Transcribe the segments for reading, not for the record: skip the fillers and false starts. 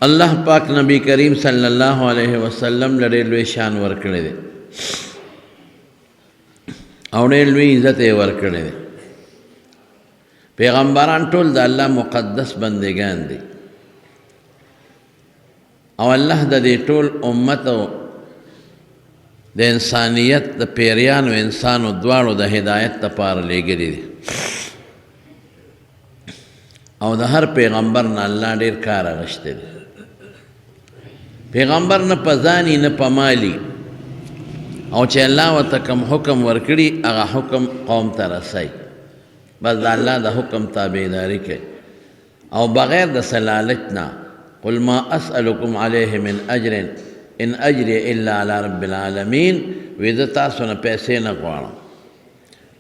الله پاک نبی کریم صلی الله علیه وسلم لري لوی شان ورکړی دی او ډېر لوی عزت یې ورکړی دی. پیغمبران ټول د الله مقدس بندگان دي او الله د دې ټول امت او د انسانیت د پیریانو انسانو دواړو د هدایت لپاره لېږلي دي او د هر پیغمبر نه الله ډېر کار اخیستی دی. پیغمبر نه په ځاني نه په مالي او چې الله ورته کوم حکم ورکړي هغه حکم قوم ته رسوي، بس د الله د حکم تابعداري کوي او بغیر د سلالت نه. قل ما اسألکم علیه من اجر ان اجری الا علی رب العالمین. وی زه تاسو نه پیسې نه غواړم،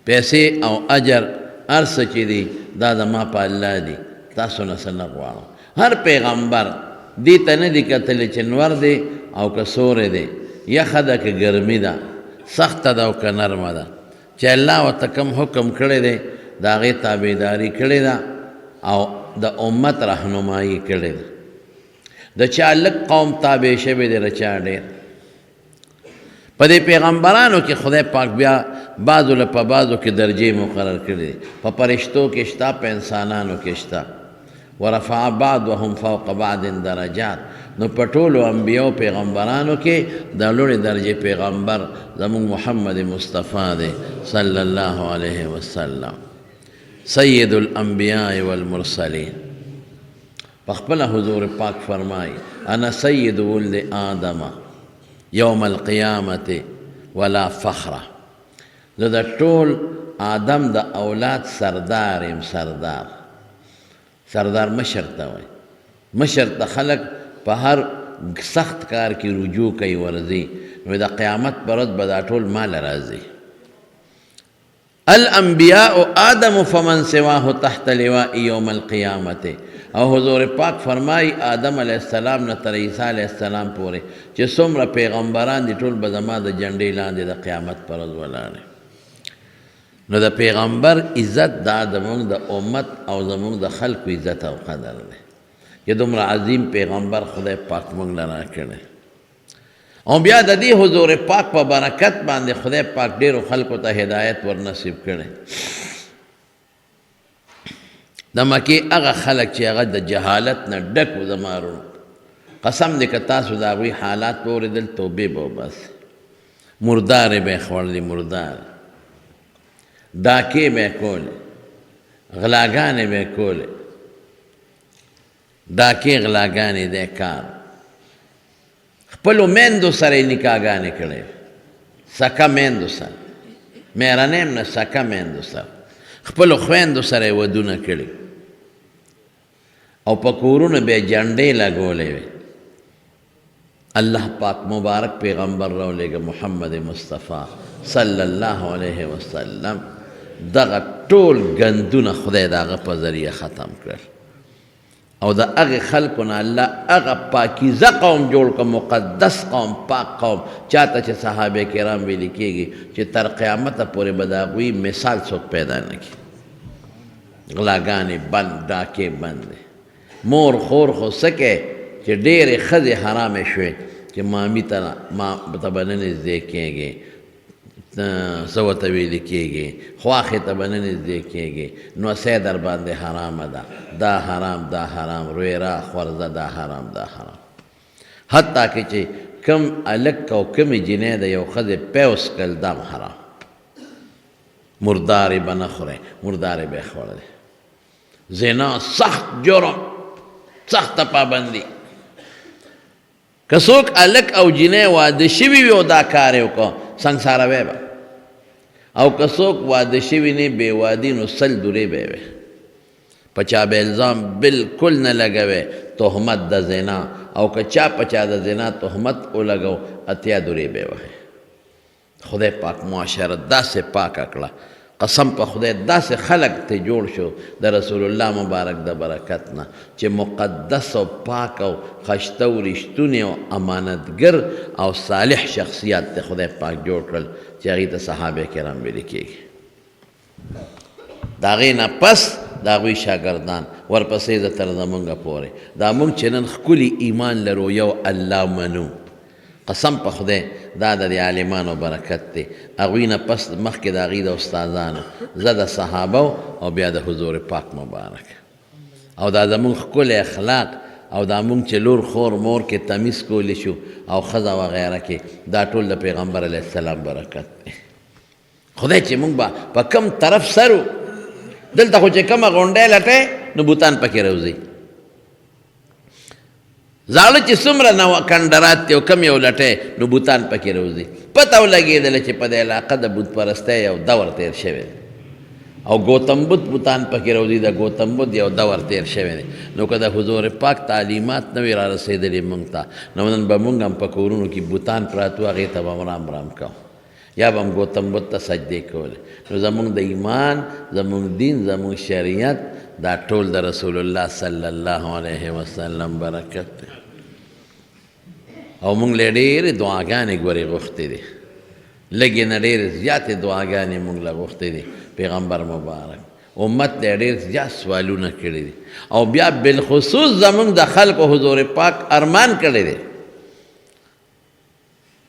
پیسې او اجر هر څه چې دي دا زما په الله دي، تاسو نه څه نه غواړم. هر پیغمبر دې ته نه دي کتلی چې نور دی او که سوری دی، یخه ده که ګرمي ده، سخته ده او که نرمه ده. چې الله ورته کوم حکم کړی دی د هغې تابعداري کړې ده او د امت رهنمایي کړې ده. د چا لږ قوم تابع شوی دی، د چا ډېر. په دې پیغمبرانو کې خدای پاک بیا بعضو له په بعضو کې درجې مقرر کړي دي. په فرشتو کې شته، په انسانانو کې شته. ورفع بعضهم فوق بعض درجات. نو په ټولو انبیاو پیغمبرانو کې د لوړې درجې پیغمبر زموږ محمد مصطفی دی صلی الله علیه وسلم، سید الانبیاء والمرسلین. پخپله حضور پاک فرمائی انا سید ولد آدم یوم القیامت ولا فخر. زه د ټول آدم د اولاد سردار یم. سردار مشر ته وایي. مشر ته خلق په هر سخت کار کې رجوع کوي، ورځي. نو د قیامت پر ورځ به دا ټول مال راځي. الانبیاء آدم فمن سواه تحت لواء یوم القیامت. او حضور پاک فرمائی آدم علیہ السلام نه تر عیسی علیہ السلام پورې چې څومره پیغمبران دي ټول به زما د جنډې لاندې د قیامت پر ورځ ولاړ. نو د پیغمبر عزت دا زموږ د امت او زموږ د خلکو عزت او قدر دی چې دومره عظیم پیغمبر خدای پاک موږ له راکړی. او بیا د دې حضور پاک په برکت باندې خدای پاک ډېرو خلکو ته هدایت ورنصیب کړی. د مکې هغه خلک چې هغه د جهالت نه ډک و، زما وروڼو قسم دی که تاسو د هغوی حالات به اورېدل توبې به وباسئ. مردارې به یې خوړلې، مردار ډاکې به یې کولې، غلاګانې به یې کولې. ډاکې غلاګانې دی کار. خپلو میندو سره یې نکاحګانې کړې، سکه میندو سره، مېرنۍ هم نه، سکه میندو سره. خپلو خویندو سره یې ودونه کړي او په کورونو به یې جنډې لګولې وې. الله پاک مبارک پیغمبر راولېږه محمد مصطفی صلی الله علیه وسلم. دغه ټول ګندونه خدای د هغه په ذریعه ختم کړل او د هغې خلکو نه الله هغه پاکیزه قوم جوړ کړ، مقدس قوم، پاک قوم. چاته چې صحابه کرام ویلي کېږي چې تر قیامته پورې به د هغوی مثال څوک پیدا نه کړي. غلاګانې بند، ډاکې بند دی. مور خور خو څه کوې چې ډېرې ښځې حرامې شوې چې مامي ته به نه نږدې کېږي، څه ورته ویلي کېږي، خواښې ته به نه نږدې کېږي، نوسۍ در باندې حرامه ده، دا حرام، دا حرام، رویرا خورزه، دا حرام، دا حرام. حتی که چې کم هلک او کمې جینۍ د یو ښځې پیوس کړل دا هم حرام. مردارې به نه خورئ، مردارې به یې خوړلې. زنا سخت جرم، سخته پابندي. که څوک هلک او جینۍ واده شوي وي او دا کار یې وکړه سنګساروی به، او که څوک واده شوي نه بې وادي نو 100 دورې به یې وې. په چا به الزام بلکل نه لګوې، تهمت د زنا. او که چا په چا د زنا تهمت ولګو 80 دورې به یې وهې. خدای پاک معاشره داسې پاکه کړه، قسم په خدای داسې خلق ته جوړ شو د رسول الله مبارک د برکت نه چې مقدس او پاک او خشته او رښتونی او امانتګر او صالح شخصیت ته خدای پاک جوړ کړل چې هغې ته صحابه کرام ویلي کېږي. د هغې نه پس دا غوی شاگردان ورپسې د تر زمونږه پورې دا مونږ چې نن ښکلي ایمان لرو یو الله منو قسم په خدای دا د عالمانو برکت دی هغوی نه پس مخکې د هغوی د استادانو زه د صحابو او بیا د حضور پاک مبارک او دا زمونږ ښکلی اخلاق او دا مونږ چې لور خور مور کې تمیز کولی شو او ښځه وغیره کې دا ټول د پیغمبر علیه السلام برکت دی خدای چې مونږ به په کم طرف سرو دلته خو چې کومه غونډۍ لټی نو بوتان پکې روځي زاړه چې څومره نو کندرات دی او کم یو لټی نو بوتان پکې روځي پته ولګېدله چې په دې علاقه د بت پرستۍ یو دور تیر شوی دی او گوتم بدھ بوتان پکې روځي د گوتم بدھ یو دور تیر شوی دی نو که د حضور پاک تعلیمات نه وي را رسېدلې مونږ ته نو نن به مونږ هم په کورونو کې بوتان پراته وو هغې ته به رام رام کوو یا به هم گوتم بدھ ته سجدې کولې نو زمونږ د ایمان زمونږ دین زمونږ شریعت دا ټول د رسول الله صلی الله علیه وسلم برکت دی او مونږ له ډېرې دعاګانې ګورې غوښتې دي لږې نه ډېرې زیاتې دعاګانې مونږ له غوښتې دي پیغمبر مبارک امت له ډېر زیات سوالونه کړي دي او بیا بالخصوص زمونږ د خلکو حضور پاک ارمان کړی دی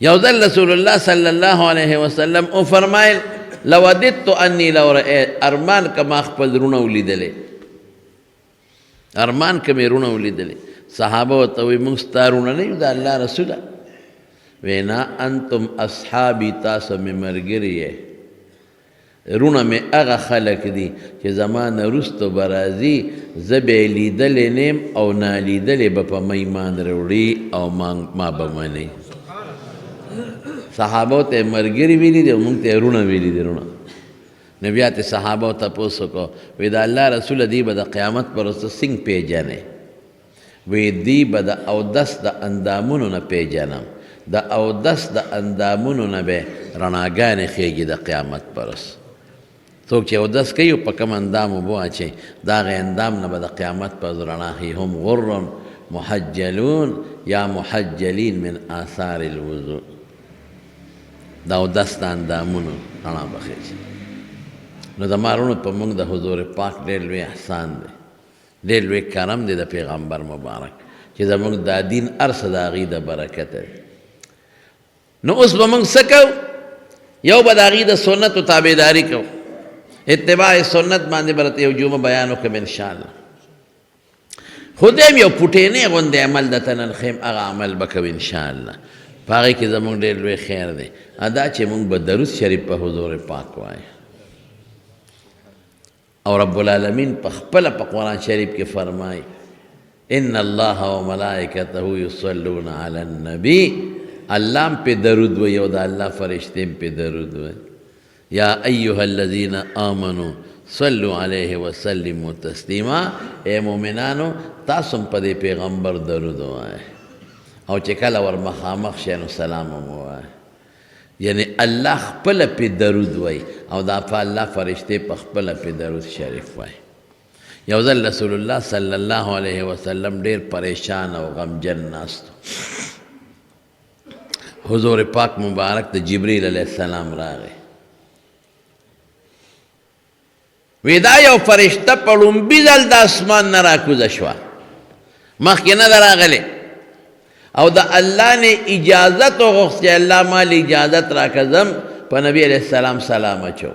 یو ځل رسول الله صلی الله علیه وسلم او فرمایل لوددت انی لو رأیت ارمان که ما خپل رونه ولیدلې ارمان که مې رونه ولیدلې صحابه ورته وایي موږ ستا رونه نه یو د الله رسوله وینا انتم اصحابي تاسو مې ملګري یې رونه مې هغه خلک دي چې زما نه وروسته به راځي زه به یې لیدلی نیم او نالیدلی به په ما ایمان راوړي او ما به منئ صحابو ته ملګري ویلي دي او موږ ته رونه ویلي دي رونه نو بیا ته صحابو تپوس وکړو وی د الله رسوله دی به د قیامت پر ورځ څنګه پیژنې وی دی به د اودس د اندامونو نه پیژنم د اودس د اندامونو نه به رڼاګانې خیږي د قیامت پر ورځ څوک چې اودس کوي په کوم اندام اوبه اچوي د هغې اندام نه به د قیامت پر ورځ رڼا ښیي هم غر محجلون یا محجلین من آثار الوضوء دا اودس د اندامونو رڼا به خیږي نو د مارونو په موږ د حضور پاک ډېر لوی احسان دی ډېر لوی کرم دی د پیغمبر مبارک چې زموږ دا دین هر څه د هغې د برکته دی نو اوس به موږ څه کوو یو به د هغې د سنتو تابعداري کوو اتباع سنت باندې به راته یو جمعه بیان وکړم انشاءالله خدای م یو پوټینې غوندې عمل درته نن ښیم هغه عمل به کوو انشاءالله په هغې کې زموږ ډېر لوی خیر دی دا چې موږ به درود شریف په حضور پاک وایو او رب العالمین په خپله په قرآن شریف کې فرمایي ان الله وملائکته یصلون علی النبی الله هم پې درود وایي او د الله فرشتې هم پې درود وایي یا ایها الذین آمنوا صلوا علیه وسلموا تسلیما ای مؤمنانو تاسو هم په دې پیغمبر درود وایئ او چې کله ور مخامخ شئ نو سلام هم ووایئ یعنی الله خپله پې درود وایي او دا په الله فرشتې په خپله پې درود شریف وایي یو ځل رسول الله صلی الله علیه وسلم ډېر پریشان او غمجن ناست حضور پاک مبارک د جبریل علیه السلام راغی وی دا یو فرشته په لومبي ځل د اسمان نه راکوزه شوه مخکې نه ده راغلې او د الله نه اجازت وغوښت چې الله ما له اجازت راکړه ځم په نبي علیه السلام سلام اچو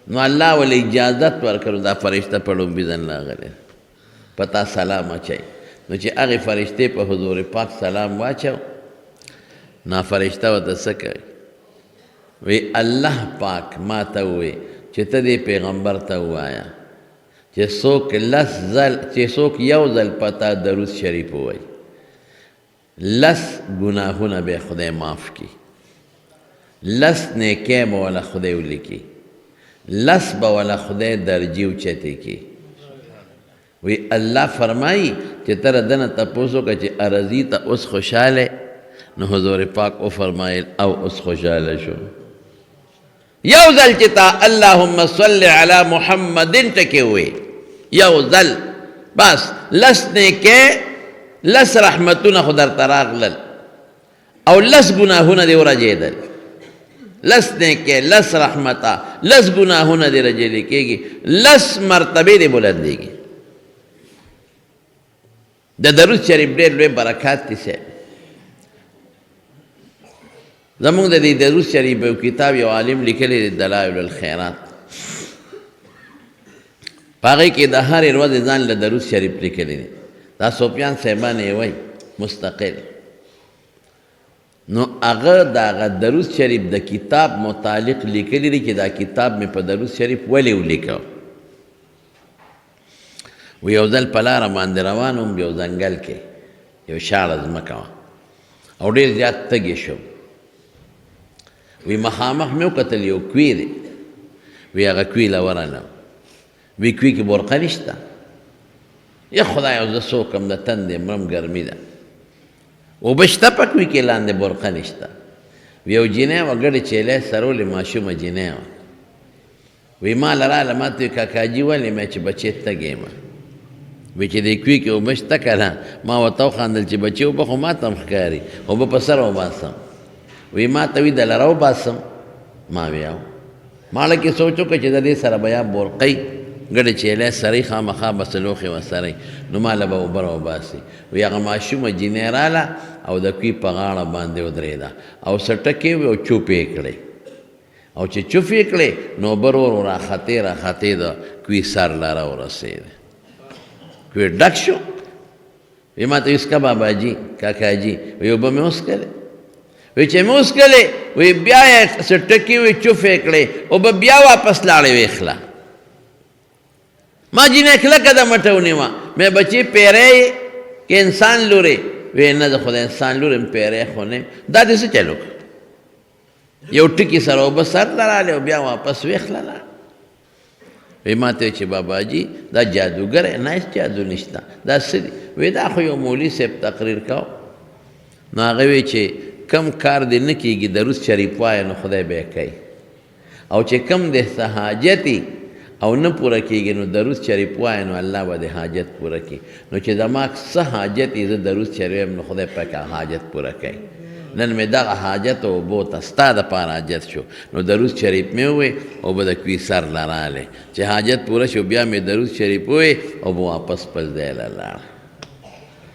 نو الله ولې اجازت ورکړو دا فرشته په لومبي ځل راغلی په تا سلام اچوي نو چې هغې فرشتې په حضور پاک سلام واچو نو فرشته ورته څه کوي وی الله پاک ما ته ووایي چې ته دې پیغمبر ته ووایه چې څوک یو ځل په تا درود شریف ووایي لس گناهونه به خدای معاف کی لس نیکی به ولا خدای ولیکي لس به ولا خدای درجې اوچتې کی وی الله فرمایي چې ته دنه تپوس وکړه چې ارضي ته اوس خوشحاله نو حضور پاک او فرمایل او اوس خوشحاله شو یو ځل چې تا اللهم صل علی محمد ټکې ووایي یو ځل بس لس نیکی لس رحمتونه خو درته راغلل او لس ګناهونه دې ورجېدل لس نیکه، لس رحمتا، لس گناهونه دی رجلی کېږي، لس مرتبې دی بلندېږي. د درود شریف ډېر لوی برکات دي صاحب. زمونږ د دې درود شریف یو کتاب یو عالم لیکلی دی دلایل الخیرات، په هغې کې د هرې ورځې ځان له درود شریف لیکلی دی. دا صوفیان صاحبان یې وایي مستقل. نو هغه د هغه درود شریف د کتاب متعلق لیکلی دی چې دا کتاب مې په درود شریف ولې ولیکه. و یو ځل په لاره باندې روان وم، یو ځنګل کې یو شاړه ځمکه وه او ډېر زیات تږی شوم. وی مخامخ مې وکتل یو کوی دی. وی هغه کوی له ورغلم. وی کوی کې برقه نشته. یا خدایه زه څوک یم، د تندې مرم، ګرمي ده، اوبه شته په کوی کې، لاندې برقه نشته. وی یو جینۍ وه ګډې چیلۍ سرولې، ماشومه جینۍ وه. وی ما له راله ما ته وی کاکاجي ولې مې چې بچې تږی یم. وی چې دې کوی کې اوبه شته که نه؟ ما ورته وخندل چې بچې اوبه خو ما ته هم ښکاري، اوبه په سر وباسم. وی ما ته وی دله راوباسم. ما وی او ما لکې سوچ وکړه چې د دې سره به یا برقۍ ګډې چیلۍ سرۍ خامخا به څه لوښې وسرۍ، نو ما له به اوبه راوباسي. وی هغه ماشومه جینۍ راله او د کوی په غاړه باندې ودرېده او څه ټکې وې او چوپ یې کړې. او چې چوپ یې کړې نو اوبه ورو راختې د کوی سر له راورسېدې. کوی ډک شو. وی ما ته وسکه بابا جي، کاکا جي. وی اوبه مې وڅښلې. وی چې مې وڅښلې، وی بیا یې څه ټکې وې چوپ یې کړې، اوبه بیا واپس لاړې ویخله. ما جینۍ کلکه د مټه ونیوه. مې بچې پیری که انسان لورې؟ وی نه، زه خو د انسان لور یم، پیری خو نه یم. دا دې څه چل وکړه؟ یو ټکي سره اوبه سر ته راغلې او بیا واپس ویخله لاړه. وی ما ته چې بابا جي دا جادوګر یې؟ نه، هېڅ جادو نشته. دا څه دي؟ وی دا خو یو مولوي صاحب تقریر کو. نو هغه وی چې کم کار دې نه کېږي درود شریف وایه نو خدای به یې کوي، او چې کم دې څه حاجت او نه پوره کېږي نو درود شریف وایه نو الله به دې حاجت پوره کړي. نو چې زما څه حاجت یې زه درود شریف یم نو خدای پاک حاجت پوره کوي. نن مې دغه حاجت اوبو ته ستا دپاره حاجت شو، نو درود شریف مې ووی اوبه د کوی سر له راغلې. چې حاجت پوره شو بیا مې درود شریف ووی اوبه واپس خپل ځای له لاړه.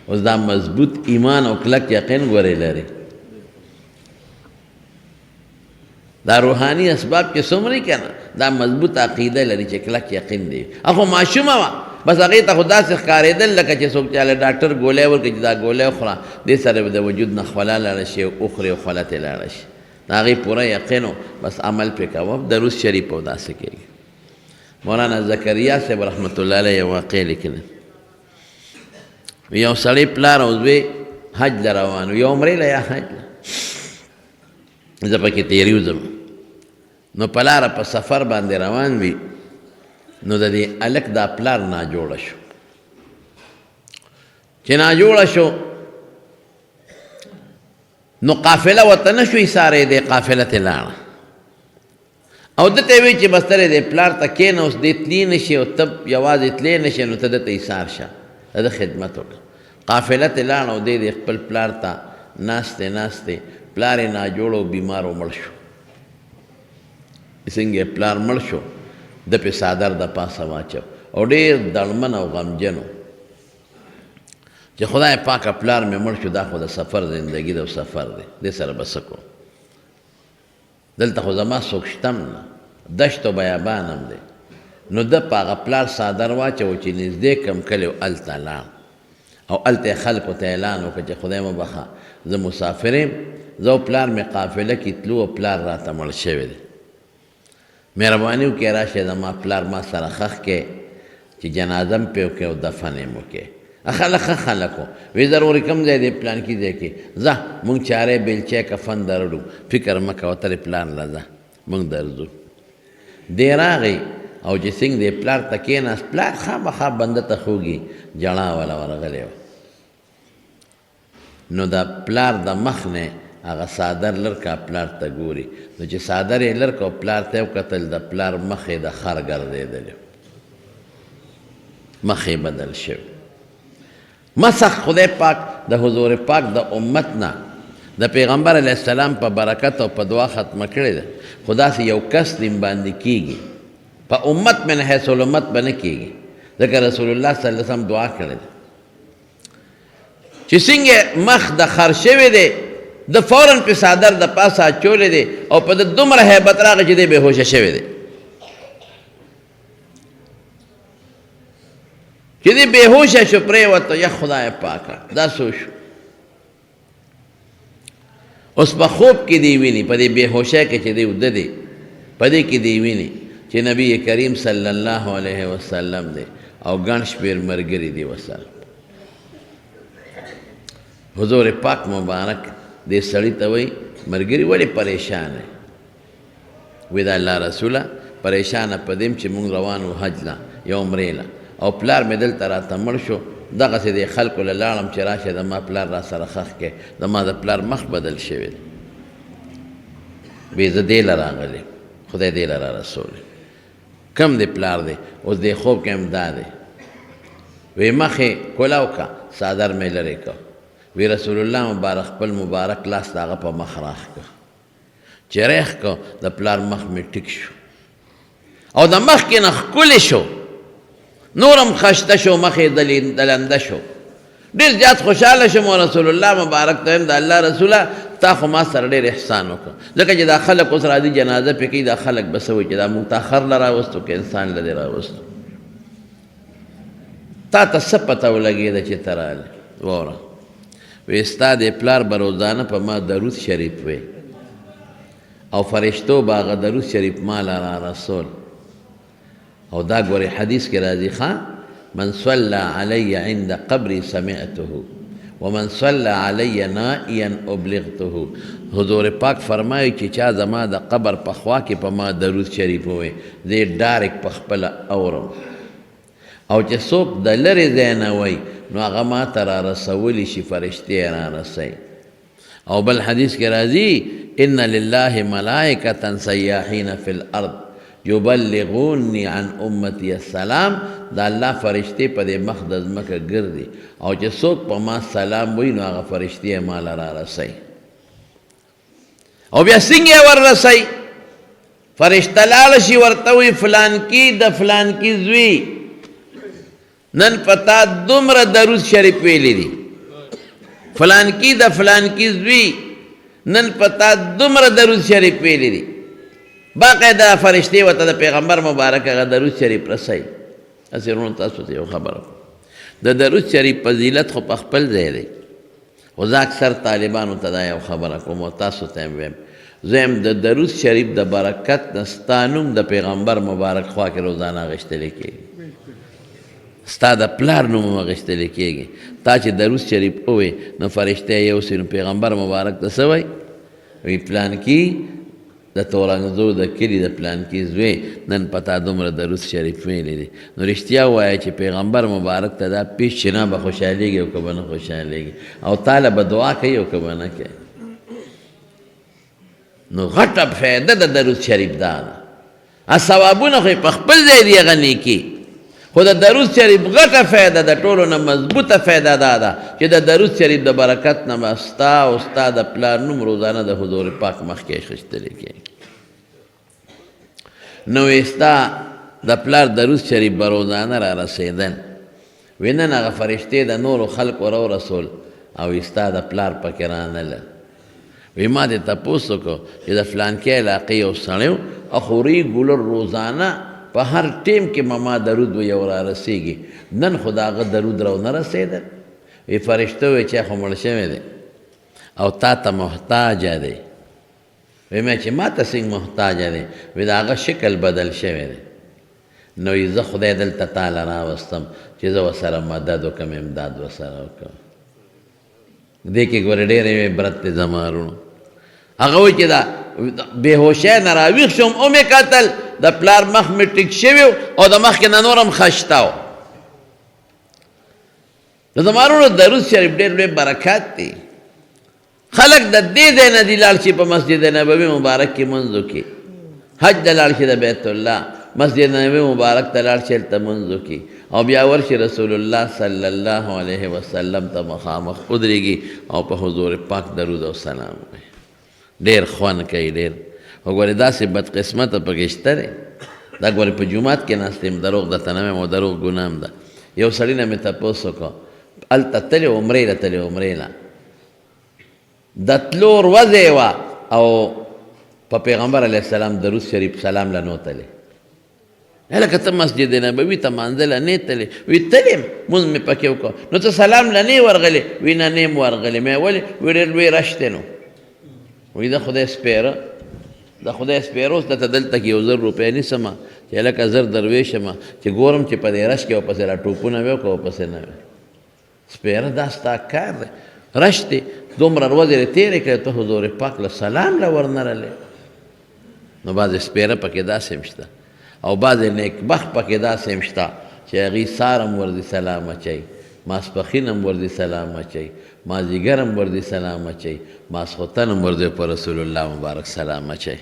اوس دا مضبوط ایمان او کلک یقین ګورې لري. دا روحانی اسباب چې څومره که نه، دا مضبوط عقیده لري چې کلک یقین دی. هغه ماشومه وه، بس هغې ته خو داسې ښکارېدل لکه چې څوک چاله ډاکټر ګولۍ ورکړي چې دا ګولۍ وخوره، دې سره به د وجود نه خوله لاړه شي، وخورې او خوله ترې لاړه شي. د هغې پوره یقین و، بس عمل پرې کوه. درود شریف او داسې کېږي. مولانا زکریا صاحب رحمت الله علیه یو واقع لیکلی. یو سړی پلار او زوی حج له روان و، یا عمرې له یا حج له، زه پکې تېري وځم. نو په لاره په سفر باندې روان وي، نو د دې هلک دا پلار ناجوړه شو. چې ناجوړه شو نو قافله ورته نه شو ایساری، دې قافله ترې لاړه او ده ته یې وایي چې بس ته دې پلار ته کښېنه، اوس دې تللی نه شي او ته یوازې تللی نه شي، نو ته ده ته ایسار شه، د ده خدمت وکړه. قافله ترې لاړه او دی خپل پلار ته ناستې پلار یې ناجوړه او بیمار و مړ شو. څنګه پلار مړ شو، د پې څادر د پاسه واچو او ډېر دړمن او غمجن و چې خدای پاکه پلار مې مړ شو، دا خو د سفر زندګي ده او سفر دی، دې سره به څه کوم؟ دلته خو زما څوک شتم نه، دشت و بیابان هم دی. نو ده په هغه پلار څادر واچو چې نږدې کم کلی و هلته لاړ او هلته یې خلکو ته اعلان وکړه چې خدای مه بخښه، زه مسافر یم، زه او پلار مې قافله کې تلو او پلار راته مړ شوی دی. مهرباني وکړئ راشئ زما پلار ما سره ښخ کړئ چې جنازه م پرې وکړئ او دفن یې م وکړئ. خلک ښه خلک وو. وی ضروري کوم ځای دی؟ پلانکي ځای کې. ځه مونږ چارې بیلچی کفن درړو، فکر مه کوه ترې پلان له ځه مونږ درځو. دی راغی او چې څنګه دی پلار ته کېناست، پلار خامخا بنده ته خوږي جړا والا ورغلی وه. نو د پلار د مخ نه هغه څادر لر کا پلار ته ګوري، نو چې څادر یې لر کا پلار ته یې وکتل، د پلار مخ یې د خر ګرځېدلی، مخ یې بدل شوی. مسخ خدای پاک د حضور پاک د امت نه د پیغمبر علیه السلام په برکت او په دعا ختمه کړې ده. خو داسې یو کس دین باندې کېږي په امت من حیث الامت به نه کېږي، ځکه رسول الله صلی الله علیه وسلم دعا کړې ده چې څنګه مخ د خر شوی دی د فوراً په څادر د پاسه اچولی دی او په د دومره هیبت راغی چې دی بېهوشه شوی دی، چې دی بېهوشه شو پرېوته. یا خدای پاکه دا څه شو؟ اوس په خوب کې دی ویني، په دې بېهوشۍ کې چې دی وده دی په دې کې دی ویني چې نبی کریم صلی الله علیه وسلم دی او ګڼ شمېر ملګري دي ورسره. حضور پاک مبارک دې سړي ته وایي ملګري ولې پریشان یې؟ وایي د الله رسوله پریشانه په دې چې مونږ روان وو حج له یا عمرې له او پلار مې دلته راته مړ شو، دغسې دې خلکو له لاړم چې راشه د ما پلار را سره ښخ کړې، د ما د پلار مخ بدل شوی دی. وایي زه دې له راغلی، خدای دې له را رسولی. کم دی پلار دی؟ اوس دې خوب کې هم دا دی. وایي مخ یې کولاو که څادر مې لرې که. وی رسول الله مبارک خپل مبارک لاس د هغه په مخ راښ که، چې ریخ که د پلار مخ مې ټیک شو او د مخکې نه ښکلې شو، نورم خشته شو، مخ یې دلنده شو. ډېر زیات خوشحاله شم او رسول الله مبارک ته وایم د الله رسوله تا خو ما سره ډېر احسان وکړه، ځکه چې دا خلک اوس راځي جنازه پې کوي، دا خلک به څه وایي چې دا موږ تا خر له راوستو که انسان له دې راوستو. تا ته څه پته ولګېده چې ته رالې؟ واوره وی ستا د پلار به روزانه په ما درود شریف وی او فرشتو به هغه درود شریف ما له را رسول. او دا ګورې حدیث کې راځي ښه من صلى علی عند قبری سمعته ومن صلى علی نائیا ابلغته. حضور پاک فرمایي چې چا زما د قبر په خوا کې په ما درود شریف وی زه ډایرک په خپله اورم، او چې څوک د لرې ځای نه وی نو هغه ما ته را رسولی شي، فرشتې را رسوي. او بل حدیث کې راځي ان لله ملائکة سیاحین فی الارض یبلغونی عن امتی السلام. دا الله فرشتې په دې مخ د ځمکه ګرځي او چې څوک په ما سلام وایي نو هغه فرشتې ما له را رسوي. او بیا څنګه یې ور رسوي؟ فرشته لاړه شي ورته وایي فلانکي د فلانکي زوی نن پتا دومره درود شریف ویلی دی، فلانکی د فلانکی زوی نن پتا دومره درود شریف ویلی دی. باقاعده فرشتې ورته د پیغمبر مبارک هغه درود شریف رسوي. هسې وروڼو تاسو ته یو خبره د درود شریف فضیلت خو په خپل ځای دی، خو زه اکثر طالبانو ته دا یو خبره کوم او تاسو ته هم ویم، زه هم د درود شریف د برکت نه ستا نوم د پیغمبر مبارک خوا کې روزانه اخیستلی کېږي، ستا د پلار نوم هم اخیستلی کېږي. تا چې درود شریف ووایې نو فرشته یوسي نو پیغمبر مبارک ته څه وایي؟ وایي پلانکي د تورنګزو د کلي د پلانکي زوی نن پتا دومره درود شریف ویلی دی. نو رښتیا ووایه چې پیغمبر مبارک ته دا پیش چې نه به خوشحالېږي او که به نه خوشحالېږي او تاله به دعا کوي او که به نه کوي. نو غټه فایده د درود شریف دا ده. ثوابونه خو یې په خپل ځای دي هغه نیکي، خو د درود شریف غټه فایده د ټولو نه مضبوطه فایده دا ده چې د درود شریف د برکت نه به ستا او ستا د پلار نوم روزانه د حضور پاک مخکې اخیستلی کېږي. نو ستا د پلار درود شریف به روزانه را رسېدل. وی نن هغه فرشتې د نورو خلکو را رسول او ستا د پلار پکې رانله. وی ما دې تپوس وکړو چې د فلانکې علاقې یو سړی و اخوري ګولر روزانه په هر ټیم کې ما درود وی او را رسېږي، نن خو د هغه درود را ونه رسېده. وی فرشته وی چې خو مړ شوی دی او تا ته محتاجه دی. وی مې چې ما ته څنګه محتاجه دی؟ وی د هغه شکل بدل شوی دی. نو وی زه خدای دلته تاله راوستم چې زه ورسره مدد وکړم، امداد ورسره وکړم. دې کې ګورې ډېرې عبرت دی زما وروڼو. هغه وایي چې دا بېهوشۍ نه راویښ شوم او مې کتل د پلار مخ مې ټیک شوی او د مخکې نه نور هم خشته و. د زما وروڼو درود شریف ډېر لوی برکات دی. خلک د دې ځای نه دي لاړ شي په مسجد نبوي مبارک کې لمونځ وکړي، حج ته لاړ شي د بیت الله، مسجد نبوي مبارک ته لاړ شي هلته لمونځ وکړي او بیا ورشي رسول الله صلی الله علیه وسلم ته مخامخ ودرېږي او په حضور پاک درود او سلام وایي. ډېر خوند کوي ډېر. وګورې داسې بدقسمته پکې شته دی. دا ګورې په جومات کې ناست یم، دروغ درته نه وایم او دروغ ګناه هم ده. یو سړي نه مې تپوس وکړو، هلته تلې عمرې له تلې عمرې له د تلو ورځې وه او په پیغمبر علیه السلام درود شریف سلام له نو تلې. لکه ته مسجد نبوي ته مانځه له نه تلې؟ وی تلې م، مونځ مې پکې وکړو. نو ته سلام له نه ورغلې؟ وی نه نه م ورغلې. مې ولې؟ وی ډېر لوی رش دی نو. وی د خدای سپېره، د خدای سپېره اوس درته دلته کې 1000 روپۍ نیسمه چې لکه زر درویش یم چې ګورم چې په دې رش کې ورپسې را ټوپونه وي که ورپسې نه وي. سپېره دا ستا کار دی، رش دی. دومره ورځې دې تېرې کړې ته حضور پاک له سلام له ورنرلې. نو بعضې سپېره پکې داسې هم شته او بعضې نیکبخت پکې داسې هم شته چې هغوی سهار هم ورځي سلام اچوي، ماسپښین هم ورځي سلام اچوي، مازدیګر هم ورځي سلام اچوي، ماسخوتن هم ورځي په رسول الله مبارک سلام اچوي.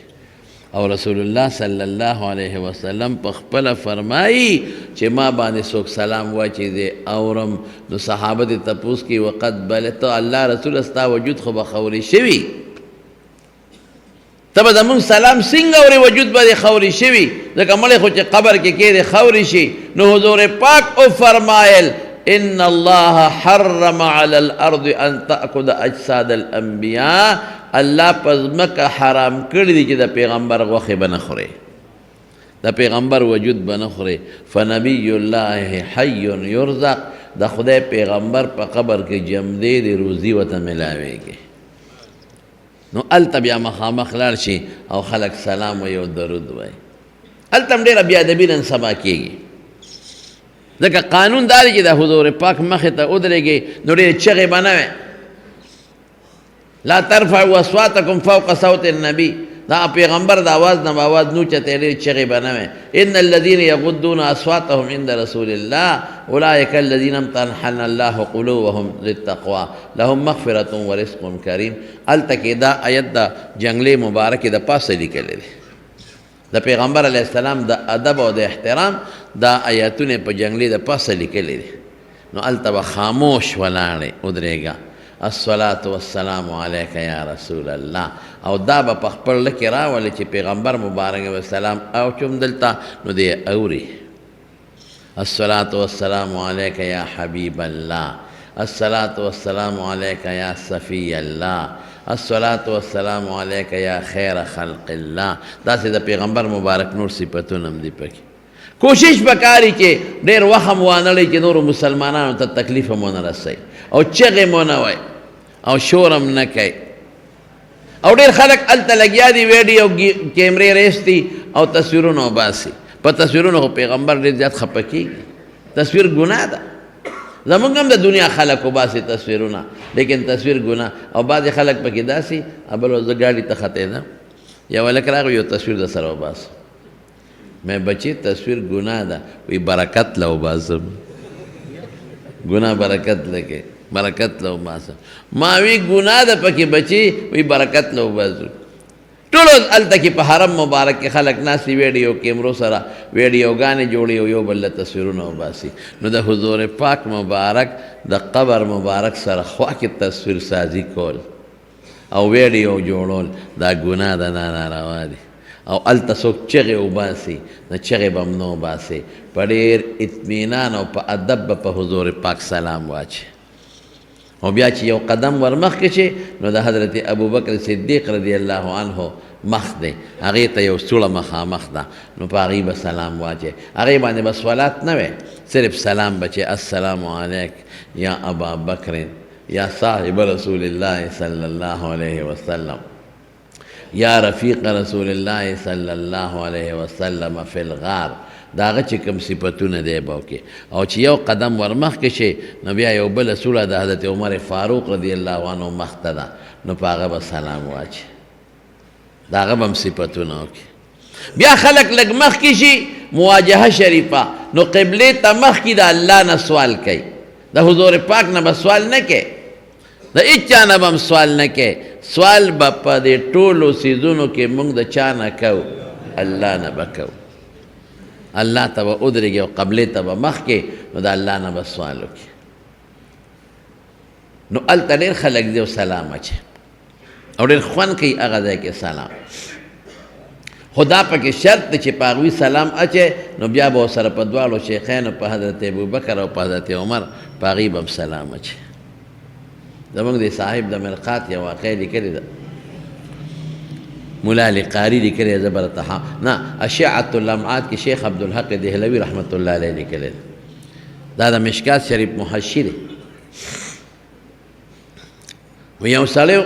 او رسول الله صلی الله علیه وسلم په خپله فرمایي چې ما باندې څوک سلام واچي دی اورم. نو صحابه دې تپوس کوي وقد بلغت، الله رسول ستا وجود خو به خوري شوي، ته به زمونږ سلام څنګه اورې وجود به دې خوري شوي، ځکه مړی خو چې قبر کې کېدې خوري شي. نو حضور پاک او فرمایل ان الله حرم على الارض ان تأكل اجساد الانبیاء، الله په ځمکه حرام کړي دي چې د پیغمبر غوښې به نه خورې، د پیغمبر وجود به نه خورې. فنبی الله حی یرزق، د خدای پیغمبر په قبر کې جمدی دی روزي ورته میلاویږي. نو هلته بیا مخامخ لاړ شي او خلک سلام وایي او درود وایي. هلته هم ډېره بېادبي نن سبا کېږي، ځکه قانون دا دی چې د حضور پاک مخې ته ودرېږي نو ډېرې چغې به نه وي. لا ترفعوا اصواتکم فوق صوت النبي، دا پیغمبر د آواز نه آواز نو چته ډېرې چغې به نه وي. ان الذين يغضون اصواتهم عند رسول الله اولئك الذين امتحن الله قلوبهم للتقوى لهم مغفرة ورزق کریم. هلته کې دا آیت د جنګلې مبارکې د پاسه لیکلی دی، د پیغمبر علیه السلام د ادب او د احترام دا آیاتونه په جنګلې د پاسه لیکلی دی. نو هلته به خاموش ولاړې ودرېږه، الصلاة والسلام علیک یا رسول الله. او دا به په خپل زړه کې راولي چې پیغمبر مبارک علیه السلام او چوم دلته نو دی اوري. الصلاة والسلام علیک یا حبیب الله، الصلاة والسلام علیک یا صفی الله، الصلاة والسلام علیک یا خیر خلق الله. داسې د پیغمبر مبارک نور صفتونه هم دي پکې. کوشش پکاري چې ډېر وخت هم وانه لئ چې نورو مسلمانانو ته تکلیف هم ونه رسوي او چغې مو نه وایي او شور هم نه کوي. او ډېر خلک هلته لګیا دي ویډیو کیمرې ریستي او تصویرونه وباسي. په تصویرونو خو پیغمبر ډېر زیات خفه کېږي، تصویر ګناه ده. زمونږ هم د دنیا خلک وباسي تصویرونه، لیکن تصویر ګناه. او بعضې خلک پکې داسې بل ورځ زه ګاډي ته ختېدم، یو هلک راغی یو تصویر در سره وباسه. مې بچې تصویر ګناه ده. وی برکت له وباسم، ګناه برکت لکې برکت له وباسم. ما وی ګناه ده پکې بچې، وی برکت له وباسو. ټول هلته کې په حرم مبارک کې خلک ناستي ویډیو کیمرو سره ویډیوګانې جوړي او یو بل له تصویرونه وباسي. نو د حضور پاک مبارک د قبر مبارک سره خوا کې تصویر سازي کول او ویډیو جوړول دا ګناه ده، دا ناروا دي. او هلته څوک چغې وباسي نو چغې به هم نه وباسي. په ډېر اطمینان او په ادب به په حضور پاک سلام واچي. او بیا چې یو قدم ورمخکې شي نو د حضرت ابوبکر صدیق رضی الله عنه مخ دی، هغې ته یو سوړه مخامخ ده، نو په هغې به سلام واچي. هغې باندې به صلات نه وی، صرف سلام به چې السلام علیک یا ابا بکر یا صاحب رسول الله صلی الله علیه وسلم یا رفیق رسول الله صلی الله علیه وسلم فی الغار. دا هغه چې کوم صفتونه دی به وکړي. او چې یو قدم ورمخکې شي نو بیا یو بله سوړه د حضرت عمر فاروق رضی الله عنه مخ ته ده، نو په هغه به سلام واچي، د هغه به هم صفتونه وکړي. بیا خلک لږ مخکې شي مواجهه شریفه، نو قبلې ته مخکې د الله نه سوال کوي، د حضور پاک نه به سوال نه کوي، د هېچا نه به هم سوال نه کوي. سوال به په دې ټولو څیزونو کې موږ د چا نه کوو؟ الله نه به کوو. الله ته به ودرېږي او قبلې ته به مخکې نو د الله نه به سوال وکړي. نو هلته ډېر خلک دي او سلام اچي او ډېر خوند کوي هغه ځای کې سلام. خو دا پکې شرط دی چې په هغوی سلام اچي نو بیا به ورسره په دواړو شیخینو په حضرت ابوبکر او په حضرت عمر په هغوی به هم سلام اچي. زمونږ د صاحب د مرقات یو واقع لیکلې ده، ملا علی قاری لیکلې ده، برته نه اشعة اللمعات کې شیخ عبدالحق دهلوي رحمت الله علیه لیکلې ده. دا د مشکات شریف محشي دی. و یو سړی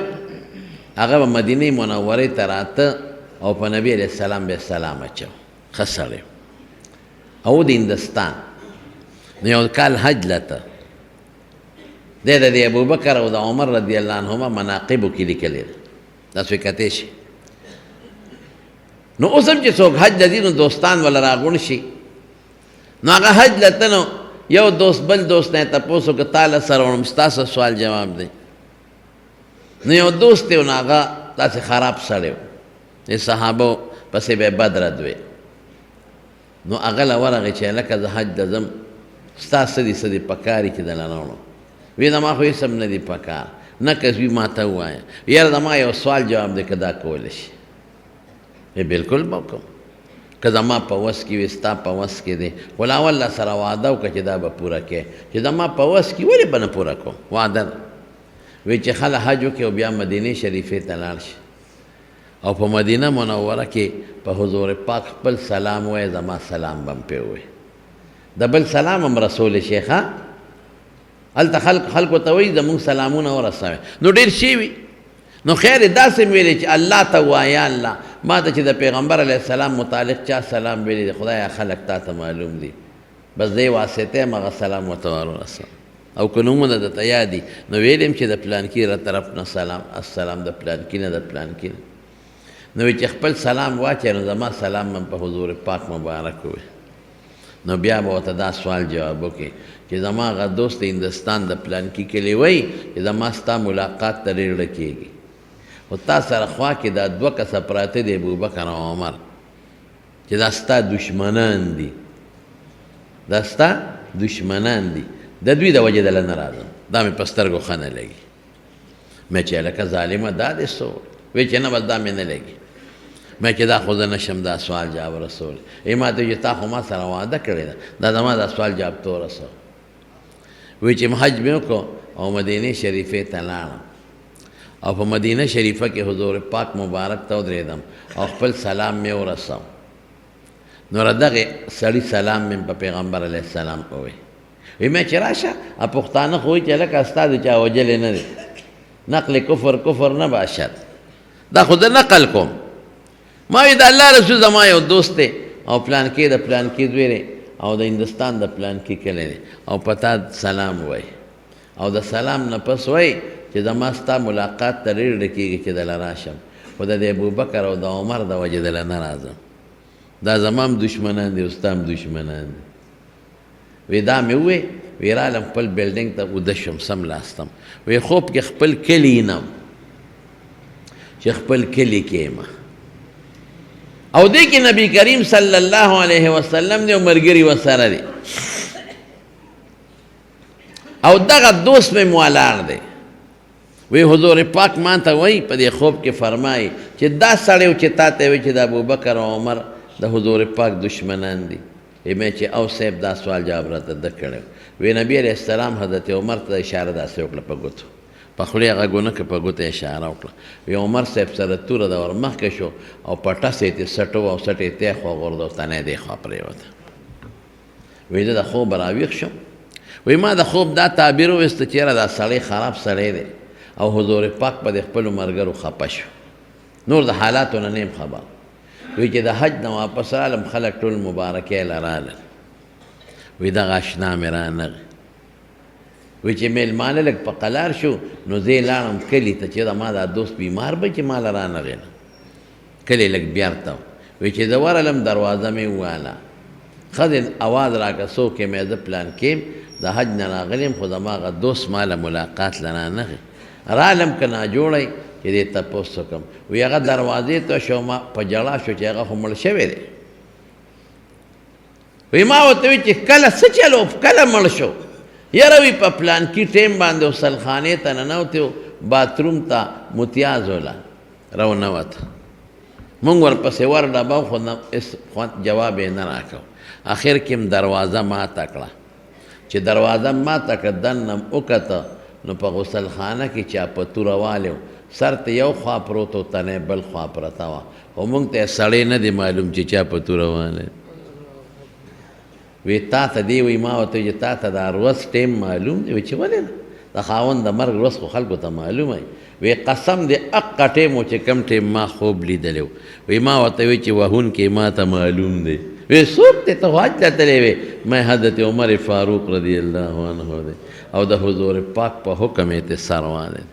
هغه به مدینې منورې ته راته او په نبی علیه السلام به سلام اچو، ښه سړی او د هندوستان. نو یو کال حج لته دی د ابوبکر او د عمر رضی الله عنهما مناقبو کې لیکلې ده، تاسو یې کتی شي. نو اوس هم چې څوک حج ته ځي نو دوستان وله راغونډ شي، نو هغه حج لته نو یو دوست بل دوست نه یې تپوس وکړه تا له سره وړم ستاسو سوال جواب دی. نو یو دوست دی نو هغه داسې خراب سړی و، د صحابو پسې به بد رد وی. نو هغه له ورغی چې هلکه زه حج ته ځم، ستا څه دي څه دي په کار یې چې دله نه وړم. وی زما خو هېڅ هم نه دي په کار، نه کسبي ما ته ووایه، یاره زما یو سوال جواب دی که دا کولی شي. وی بلکل به وکړم، که زما په وس کې وي ستا په وس کې دی، خو لا اول له سره وعده وکړه چې دا به پوره کړې، چې زما په وس کې ولې به نه پوره کوم، وعده ده. وی چې خله حج وکړي او بیا مدینې شریفې ته لاړ شي او په مدینه منوره کې په حضور پاک خپل سلام وایي، زما سلام به هم پرې ووایي، د بل سلام هم رسول شیخ ها. هلته خلکو ته وایي زمونږ سلامونه ورسوئ. نو ډېر شی وي. نو خیر یې داسې ویلې چې الله ته ووایه الله ما ته چې د پیغمبر علیه السلام متعلق چا سلام ویلی دی خدایه خلک تا ته معلوم دي، بس دی واسطه یم هغه سلام ورته ورسوم. او که نومونه درته یاد دي نو ویلیم چې د پلانکي را طرف نه سلام، السلام د پلانکي نه د پلانکي نه. نو چې خپل سلام واچوي نو زما سلام هم په حضور پاک مبارک وي. نو بیا به ورته دا سوال جواب وکړي چې زما هغه دوست د هندوستان د پلانکي کلي وایي چې زما ستا ملاقات ته ډېر زړه کېږي، خو تا سره خوا کې دا دوه کسه پراته دي ابوبکر او عمر چې دا ستا دشمنان دي، دا ستا دشمنان دي، د دوی د وجې دله نه راځم، دا مې په سترګو ښه نه لګي. مې چې هلکه ظالمه دا دې څه وی چې نه بس دا مې نه لګي. مې چې دا خو زه نشم دا سوال جواب رسولی. ای ما ته ویل تا خو ما سره وعده کړې ده، دا زما دا سوال جواب ته ورسوه. وی چې حج مې وکړو او مدینې شریفې ته لاړم او په مدینه شریفه کې حضور پاک مبارک ته ودرېدم او خپل سلام مې ورسوم. نو دغه سړي سلام مې په پیغمبر علیه السلام ووایي. وی مې چې راشه پښتانه خو وایي چې هلکه ستا د چا وجلې نه دی، نقل کفر نه باشد، دا خو زه نقل کوم. ما وی د الله رسول زما یو دوست دی او پلانکې د پلانکې زوی دی او د هندوستان د پلانکې کلی دی او په تا سلام وایي او د سلام نه پس وایي چې زما ستا ملاقات ته ډېر زړه کېږي چې دله راشم، خو د ابوبکر او د عمر د وجې دله نه راځم، دا زما هم دشمنان دي او ستا هم دشمنان دي. وی دا مې ووایي، وی رالم خپل بلډینګ ته اوده شم څملاستم، وی خوب کې خپل کلي وینم چې خپل کلي کې یم او دې کې نبی کریم صلی الله علیه وسلم دی او ملګري ورسره دی او دغه دوست مې ولاړ دی. وی حضور پاک ما ته وایي په دې خوب کې فرمایي چې دا سړی چې تا ته وایي چې د ابوبکر او عمر د حضور پاک دشمنان دي. مې چې او صاحب دا سوال جواب راته ده کړی. وی نبی علیه السلام حضرت عمر ته اشاره داسې وکړه په ګوتو، په خولې هغه ګونه کې په ګوته اشاره وکړه. وی عمر صاحب سره توره د ور مخکې شو او پټس یې ترې سټو او سټ یې تی خوا غورځو تنه یې دې خوا پرېوته. وی زه د خوب راویښ شم، وی ما د خوب دا تعبیر وویسته چې یاره دا سړی خراب سړی دی او حضور پاک په د خپلو ملګرو خفه شو، نور د حالاتو نه نیم خبر. وی چې د حج نه واپس رالم خلک ټول مبارکۍ له رالل، وی دغه اشنا مې رانغی. وی چې میلمانه لږ په قلار شو نو زه یې لاړم کلي ته چې ما دا دوست بیمار به چې ما له رانغی نه کلي لږ بیرته وی چې زه ورغلم دروازه مې وواله، ښځې اواز راکړه څوک یې مې زه پلان کیم د حج نه راغلی یم خو زما هغه دوست ما له ملاقات له رانغی، رالم که ناجوړی چې دې تپوس وکړم. وی هغه دروازې ته شو، ما په ژړا شو چې هغه خو مړ شوی دی. وی ما ورته وی چې کله څه چلو کله مړ شو یاره وی په پلانکي ټیم باندې غسلخانې ته ننوتې و باتروم ته متیازوله راونوته مونږ ورپسې ورډبه خو جواب یې نه راکړو آخر کې هم دروازه ماته کړه چې دروازه ماته کړه دننه وکته نو په غسلخانه کې چا په توره والی و سر ته یو خوا پروت و تنې بل خوا پرته وه خو مونږ ته سړی نه دی معلوم چې چا په توره والی وی تا ته دی وی ما ورته چې تا ته دا ورځ ټیم معلوم دی وی چې ولې نه د خاوند د مرګ ورځ خو خلکو ته معلومه وی قسم دی اقه ټیم و چې کم ټیم ما خوب لیدلی و وی ما ورته وی چې وهونکی ما ته معلوم دی وی څوک دی ته خو حج ته تللی وی میں حضرت عمر فاروق رضی اللہ عنہ دی او د حضور پاک په حکم یې ته سروانه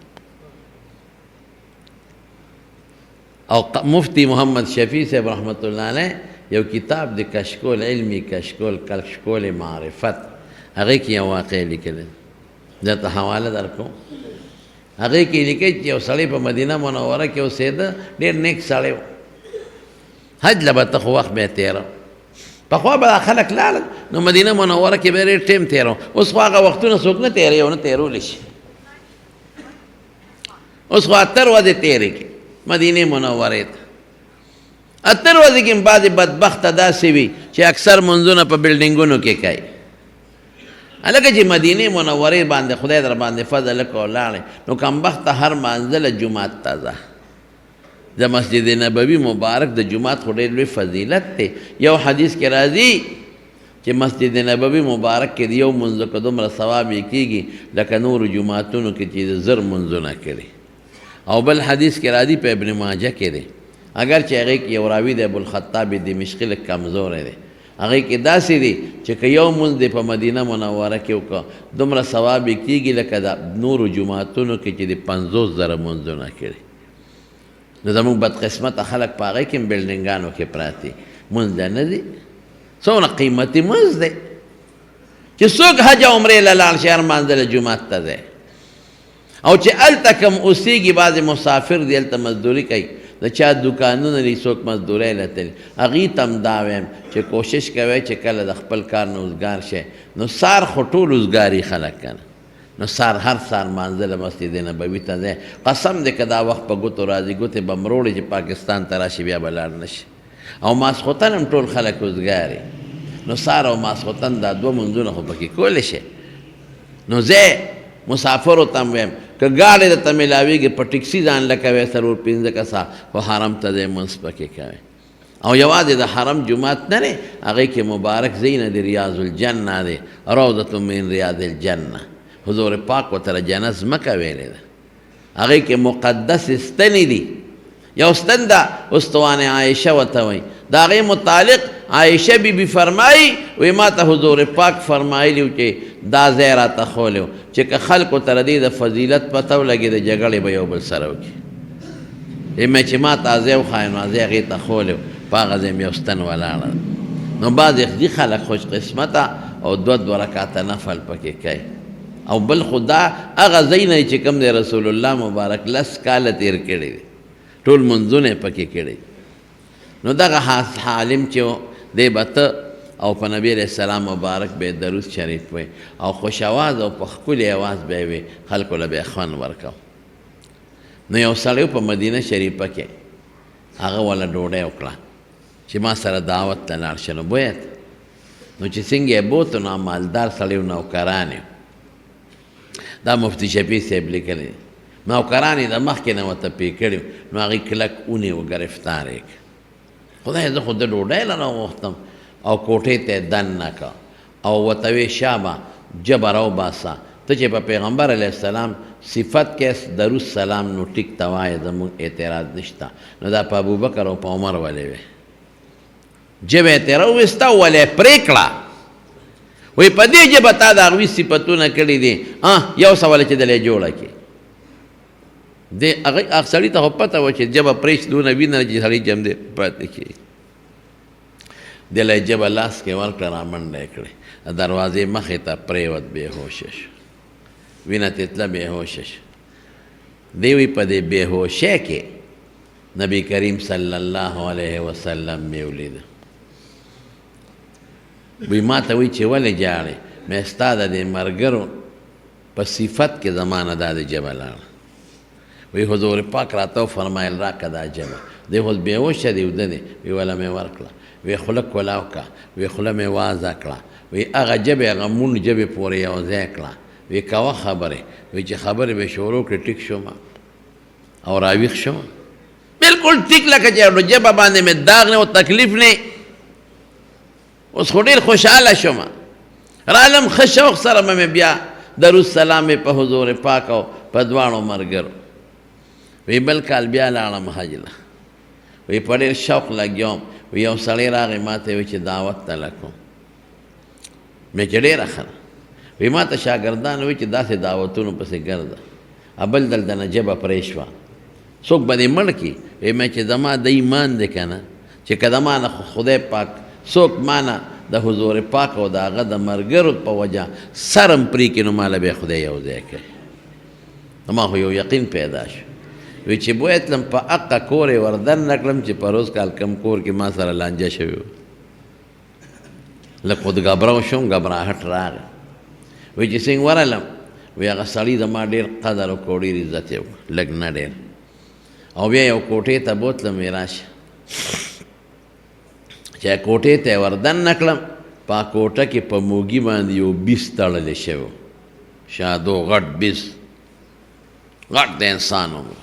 او مفتی محمد شفیع صاحب رحمت الله علیه یو کتاب د کشکول علمی کشکول معرفت هغه کې یو واقع لیکلی درته حواله درکوم هغه کې لیکي چې یو سړی په مدینه منوره کې اوسېده ډېر نیک سړی و حج له به ته خو وخت به یې تېره پخوا به دا خلک لاړل نو مدینه منوره کې به ډېر ټیم تېره اوس خو هغه وختونه څوک نه تېروي او نه تېرولی شي اوس خو 78 ورځې تېرې کړي مدینې منورې ته 78 ورځې کې هم بعضې بدبخته داسې وي چې اکثر منځونه په بلډینګونو کې کوي هلکه چې مدینې منورې باندې خدای در باندې فضل وکړو ولاړې نو کمبخته هر مانځله جومات ته ځه د مسجد نبوي مبارک د جومات خو ډېر لوی فضیلت دی یو حدیث کې راځي چې مسجد نبوي مبارک کې د یو منځ که دومره ثواب یې کېږي لکه نورو جوماتونو کې چې زر منځونه کړي او بل حدیث کې راځي په ابن ماجه کې دی اگر چې هغې کې یو راوي دی ابوالخطاب دمشقي لږ کمزوری دی هغې کې داسې دی چې که یو مونځ دی په مدینه منوره کې وکړه دومره ثواب یې کېږي لکه د نورو جوماتونو کې چې د 50,000 مونځونه کړي نو زموږ بدقسمته خلک په هغې کې هم بلډینګانو کې پراته مونځ دی نه دی څومره قیمتي مونځ دی چې څوک حج او عمرې له لاړ شي هر مانځله جومات ته دی او چې هلته کوم اوسېږي بعضې مسافر دی هلته مزدوري کوي د چا دکانونه دي څوک مزدورۍ له تلي هغې ته هم دا وایم چې کوشش کوئ چې کله د خپل کار نه اوزګار شئ نو سار خو ټول اوزګاري خلک که نه نو سار هر سار مانځله مسجد نبوي ته ځئ قسم دی که دا وخت په ګوتو راځي ګوتې به مروړي چې پاکستان ته راشي بیا به لاړ نه شي او ماسخوتن هم ټول خلک اوزګاري نو سار او ماسخوتن دا 2 منځونه خو پکې کولی شي نو زه مسافرو ته هم ویم که ګاډی درته میلاویږي په ټکسي ځان له کوئ 4-5 کسه خو حرم ته ځئ منځ پکې کوئ او یوازې د حرم جومات نه دی هغې کې مبارک ځای نه دی ریاض الجنه دی روضة من ریاض الجنه حضور پاک ورته جنت ځمکه ویلې ده هغې کې مقدس ستنې دي یو ستن ده استوان عایشه ورته وایي د هغې متعلق عایشه بیبي فرمایي وایي ما ته حضور پاک فرمایلي و چې دا ځای راته ښولی و چې که خلکو ته د دې د فضیلت پته ولګي د جګړې به یو بل سره وکړي مې چې ما ته ځای وښایي نو ځای هغې ته ښولی و په هغه ځای مې یو ستن ولاړه ده نو بعضې دي خلک خوش قسمته او 2 رکعته نفل پکې کوي او بل خو دا هغه ځای نه چې کوم دی رسول الله مبارک 10 کاله تېر کړي دي ټول منځونه یې پکې کړي نو دغه عالم چې دی به ته او په نبی علیہ السلام مبارک به درود شریف وی او خوش آواز او په ښکلي اواز به یې وی خلکو له به یې خوند ورکو نو یو سړی په مدینه شریفه کې هغه وله ډوډۍ وکړه چې ما سره دعوت ته لاړ شه نو بویت نو چې څنګه یې بوت نو مالدار سړی و نوکران یې دا مفتی شفیع صاحب لیکلی نوکران یې د مخکې نه ورته پې کړي نو هغې کلک ونیو ګرفتار یې کړ خدای زه خو د ډوډۍ له راوغوښتم او کوټې ته دننه که او ورته ویې شابه جبه راوباسه ته چې په پیغمبر علیه السلام صفت کې درود سلام نو ټیک ته وایه زموږ اعتراض نشته نو دا په ابوبکر او په عمر ولې وی جبه یې ترې راوویسته ولې یې پرې کړه وایي په دې ژبه تا د هغوی صفتونه کړي دي یو سواله چې دله یې جوړه کړي هغه سړي ته خو پته وه چې ژبه پرېږدي دونه وینه چې سړی جم دی پاتې کړي دله یې ژبه لاس کې ورکړه رامنډه یې کړې د دروازې مخې ته پرېوت بېهوشه شو وینه تتله بېهوشه شو دی وی په دې بېهوشۍ کې نبی کریم صلی الله علیه وسلم مې ولیده وی ما ته وی چې ولې جاړې مې ستا د دې ملګرو په صفت کې زمانه دا د ژبه لاړه وی حضور پاک راته وفرمایل راکړه دا ژبه دی اوس بېهوشه دی وده دی وی وله مې ورکړه وی خوله کولاو کړه وی خوله مې وازه کړه وی هغه ژبې هغه مونږ ژبې پورې یو ځای کړه وی کوه خبرې وی چې خبرې به شروع کړې ټیک شوم او راویښ شوم بالکل ټیک لکه چې ژبه باندې مې داغ نه او تکلیف نه اوس خو ډېر خوشحاله شوم رالم ښه شوق سره مې بیا درود سلام مې په حضور پاک او په دواړو ملګرو وی بل کال بیا لاړم حج له وی په ډېر شوق لګیا وم وی یو سړی راغی ما ته وی چې دعوت ته لکم مې چې ډېره ښه وی ما ته شاګردان وی چې داسې دعوتونو پسې ګرځه بل دلته نه ژبه پرې شوه څوک به دې مړ کړي وی مې چې زما د ایمان دی که نه چې که زما نه خدای پاک څوک ما نه د حضور پاک او د هغه د ملګرو په وجه سرم پرې کړي نو ماله به خدای یو ځای کوي زما خو یو یقین پیدا شو وی چې بویتلم په حقه کور یې وردن نه کړم چې په روز کال کم کور کې ما سره لانجه شوی و لږ خو د ګبراو شوم ګبراهټ راغی وی چې څنګه ورغلم وی هغه سړي زما ډېر قدر وکړو ډېر عزت یې وکړو لږ نه ډېر او بیا یو کوټې ته بوتلم وی راشه چې کوټې ته یې وردن نه کړم په کوټه کې په موږي باندې یو بیس تړلی شوی شادو غټ بیس غټ د انسان عمر